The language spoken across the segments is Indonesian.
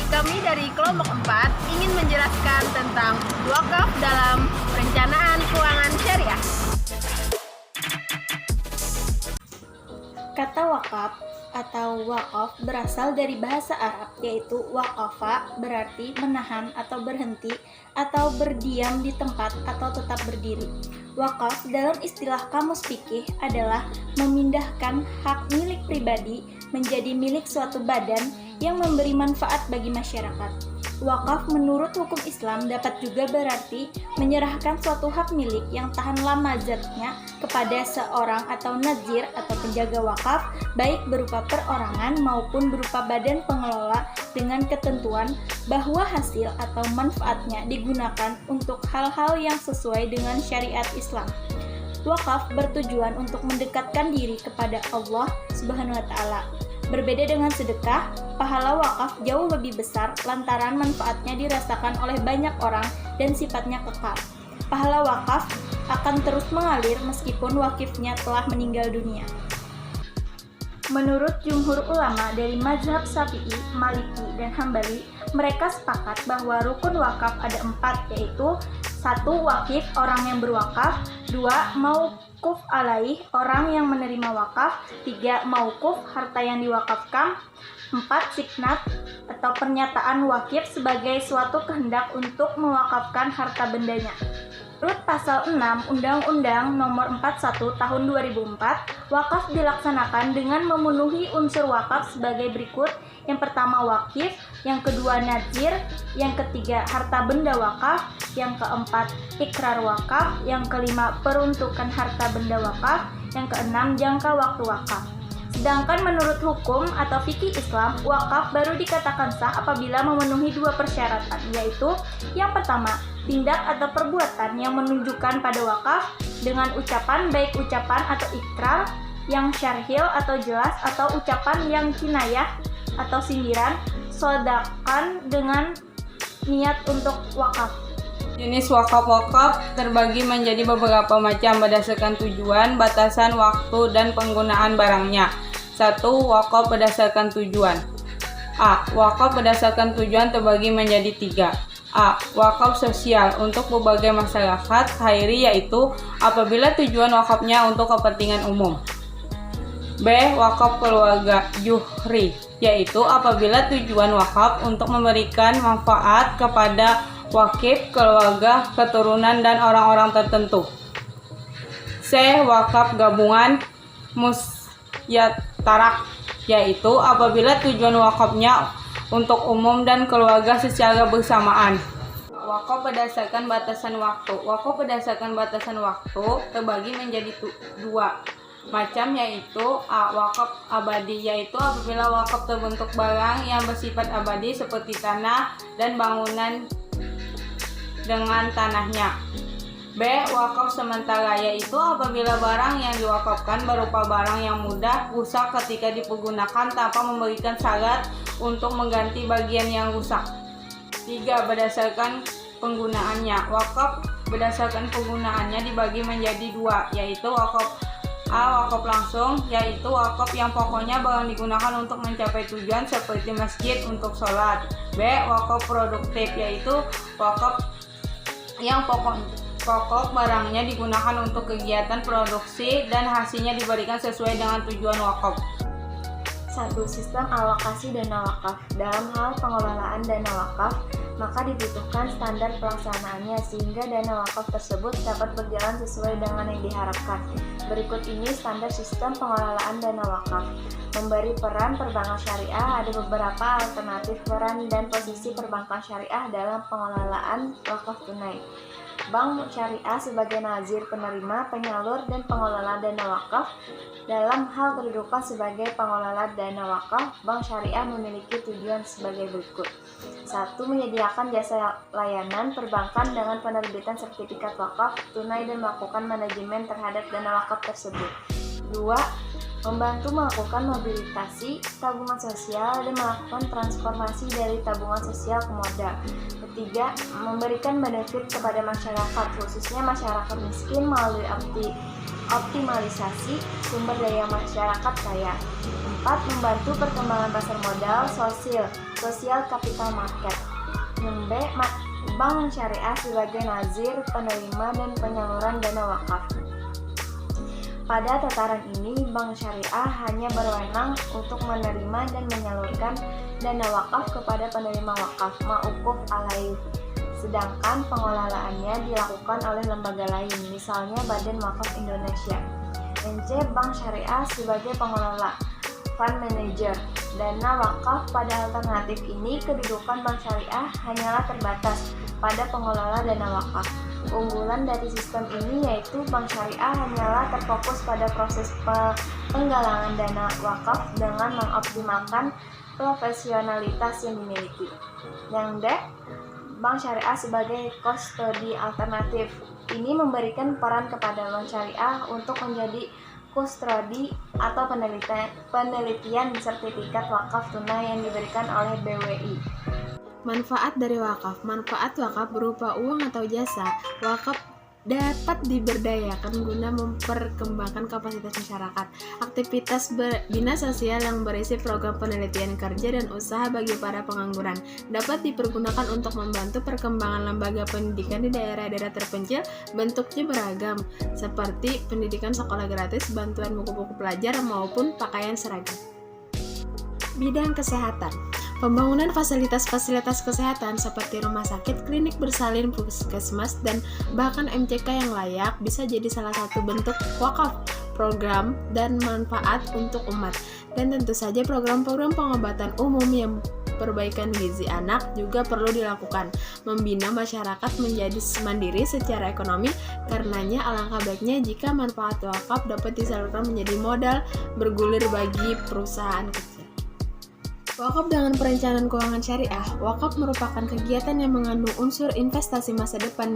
kami dari kelompok 4 ingin menjelaskan tentang wakaf dalam perencanaan keuangan syariah. Kata wakaf atau wakaf berasal dari bahasa Arab, yaitu waqafa berarti menahan atau berhenti atau berdiam di tempat atau tetap berdiri. Wakaf dalam istilah kamus fikih adalah memindahkan hak milik pribadi menjadi milik suatu badan yang memberi manfaat bagi masyarakat. Wakaf menurut hukum Islam dapat juga berarti menyerahkan suatu hak milik yang tahan lama zatnya kepada seorang atau nazir atau penjaga wakaf, baik berupa perorangan maupun berupa badan pengelola, dengan ketentuan bahwa hasil atau manfaatnya digunakan untuk hal-hal yang sesuai dengan syariat Islam. Wakaf bertujuan untuk mendekatkan diri kepada Allah Subhanahu wa Ta'ala. Berbeda dengan sedekah, pahala wakaf jauh lebih besar lantaran manfaatnya dirasakan oleh banyak orang dan sifatnya kekal. Pahala wakaf akan terus mengalir meskipun wakifnya telah meninggal dunia. Menurut jumhur ulama dari mazhab Syafi'i, Maliki, dan Hambali, mereka sepakat bahwa rukun wakaf ada 4, yaitu 1. Wakif, orang yang berwakaf. 2. Mauquf alaih, orang yang menerima wakaf. 3. Mauquf, harta yang diwakafkan. 4. Siknat atau pernyataan wakif sebagai suatu kehendak untuk mewakafkan harta bendanya. Menurut pasal 6 Undang-Undang Nomor 41 Tahun 2004, wakaf dilaksanakan dengan memenuhi unsur wakaf sebagai berikut. Yang pertama wakif, yang kedua nazir, yang ketiga harta benda wakaf, yang keempat ikrar wakaf, yang kelima peruntukan harta benda wakaf, yang keenam jangka waktu wakaf. Sedangkan menurut hukum atau fikih Islam, wakaf baru dikatakan sah apabila memenuhi 2 persyaratan, yaitu yang pertama, tindak atau perbuatan yang menunjukkan pada wakaf dengan ucapan, baik ucapan atau ikrar yang syarhil atau jelas, atau ucapan yang kinayah atau sindiran, sodakan dengan niat untuk wakaf. Jenis wakaf-wakaf terbagi menjadi beberapa macam berdasarkan tujuan, batasan waktu, dan penggunaan barangnya. 1. Wakaf berdasarkan tujuan. A. Wakaf berdasarkan tujuan terbagi menjadi 3. A. Wakaf sosial untuk berbagai masyarakat khairi, yaitu apabila tujuan wakafnya untuk kepentingan umum. B. Wakaf keluarga juhri, yaitu apabila tujuan wakaf untuk memberikan manfaat kepada wakif, keluarga, keturunan, dan orang-orang tertentu. C. Wakaf gabungan musyatarak, yaitu apabila tujuan wakafnya untuk umum dan keluarga secara bersamaan. Wakaf berdasarkan batasan waktu. Wakaf berdasarkan batasan waktu terbagi menjadi 2 macam, yaitu A. Wakaf abadi, yaitu apabila wakaf terbentuk barang yang bersifat abadi seperti tanah dan bangunan dengan tanahnya. B. Wakaf sementara, yaitu apabila barang yang diwakafkan berupa barang yang mudah rusak ketika dipergunakan tanpa memberikan syarat untuk mengganti bagian yang rusak. 3. Berdasarkan penggunaannya. Wakaf berdasarkan penggunaannya dibagi menjadi 2, yaitu wakaf A. Wakaf langsung, yaitu wakaf yang pokoknya barang digunakan untuk mencapai tujuan seperti masjid untuk sholat. B. Wakaf produktif, yaitu wakaf yang pokok barangnya digunakan untuk kegiatan produksi dan hasilnya diberikan sesuai dengan tujuan wakaf. 1. Sistem alokasi dana wakaf. Dalam hal pengelolaan dana wakaf, maka dibutuhkan standar pelaksanaannya sehingga dana wakaf tersebut dapat berjalan sesuai dengan yang diharapkan. Berikut ini standar sistem pengelolaan dana wakaf. Memberi peran perbankan syariah. Ada beberapa alternatif peran dan posisi perbankan syariah dalam pengelolaan wakaf tunai. Bank syariah sebagai nazir, penerima, penyalur, dan pengelola dana wakaf. Dalam hal kedudukan sebagai pengelola dana wakaf, bank syariah memiliki tujuan sebagai berikut. 1. Menyediakan jasa layanan perbankan dengan penerbitan sertifikat wakaf tunai dan melakukan manajemen terhadap dana wakaf tersebut. 2. Membantu melakukan mobilisasi tabungan sosial dan melakukan transformasi dari tabungan sosial ke modal. 3. Memberikan benefit kepada masyarakat, khususnya masyarakat miskin melalui optimalisasi sumber daya masyarakat kaya. 4. Membantu perkembangan pasar modal sosial Social Capital Market. Yang B. Bank syariah sebagai nazir, penerima, dan penyaluran dana wakaf. Pada tataran ini, bank syariah hanya berwenang untuk menerima dan menyalurkan dana wakaf kepada penerima wakaf mauquf alaih. Sedangkan pengelolaannya dilakukan oleh lembaga lain, misalnya Badan Wakaf Indonesia. Yang C. Bank syariah sebagai pengelola, fund manager. Dana wakaf pada alternatif ini kedudukan bank syariah hanyalah terbatas pada pengelola dana wakaf. Keunggulan dari sistem ini yaitu bank syariah hanyalah terfokus pada proses penggalangan dana wakaf dengan mengoptimalkan profesionalitas yang dimiliki. Yang D. Bank syariah sebagai custody alternatif. Ini memberikan peran kepada bank syariah untuk menjadi kustodi atau penelitian sertifikat wakaf tunai yang diberikan oleh BWI. Manfaat dari wakaf. Manfaat wakaf berupa uang atau jasa. Wakaf dapat diberdayakan guna memperkembangkan kapasitas masyarakat. Aktivitas bina sosial yang berisi program penelitian kerja dan usaha bagi para pengangguran dapat dipergunakan untuk membantu perkembangan lembaga pendidikan di daerah-daerah terpencil. Bentuknya beragam, seperti pendidikan sekolah gratis, bantuan buku-buku pelajar, maupun pakaian seragam. Bidang kesehatan. Pembangunan fasilitas-fasilitas kesehatan seperti rumah sakit, klinik bersalin, puskesmas, dan bahkan MCK yang layak bisa jadi salah satu bentuk wakaf, program dan manfaat untuk umat. Dan tentu saja program-program pengobatan umum yang perbaikan gizi anak juga perlu dilakukan. Membina masyarakat menjadi mandiri secara ekonomi, karenanya alangkah baiknya jika manfaat wakaf dapat disalurkan menjadi modal bergulir bagi perusahaan kecil. Wakaf dengan perencanaan keuangan syariah. Wakaf merupakan kegiatan yang mengandung unsur investasi masa depan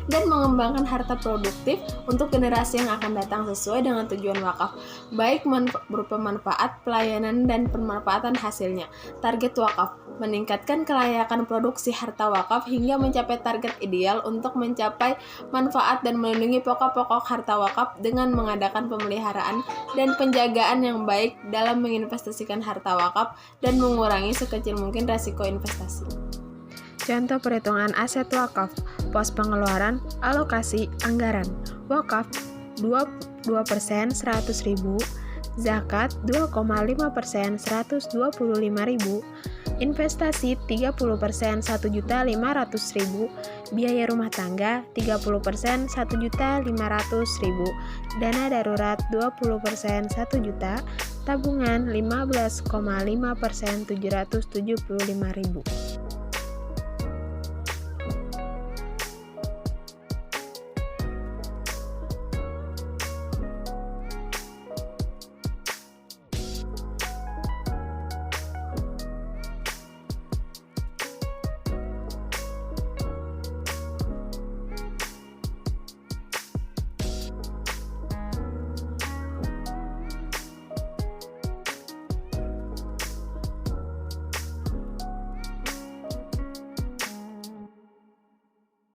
dan mengembangkan harta produktif untuk generasi yang akan datang sesuai dengan tujuan wakaf, baik berupa manfaat, pelayanan, dan pemanfaatan hasilnya. Target wakaf: meningkatkan kelayakan produksi harta wakaf hingga mencapai target ideal untuk mencapai manfaat dan melindungi pokok-pokok harta wakaf dengan mengadakan pemeliharaan dan penjagaan yang baik dalam menginvestasikan harta wakaf dan mengurangi sekecil mungkin risiko investasi. Contoh perhitungan aset wakaf: pos pengeluaran, alokasi, anggaran. Wakaf 22% 100.000, zakat 2,5% 125.000, investasi 30% 1.500.000, biaya rumah tangga 30% 1.500.000, dana darurat 20% 1 juta, tabungan 15,5% 775.000.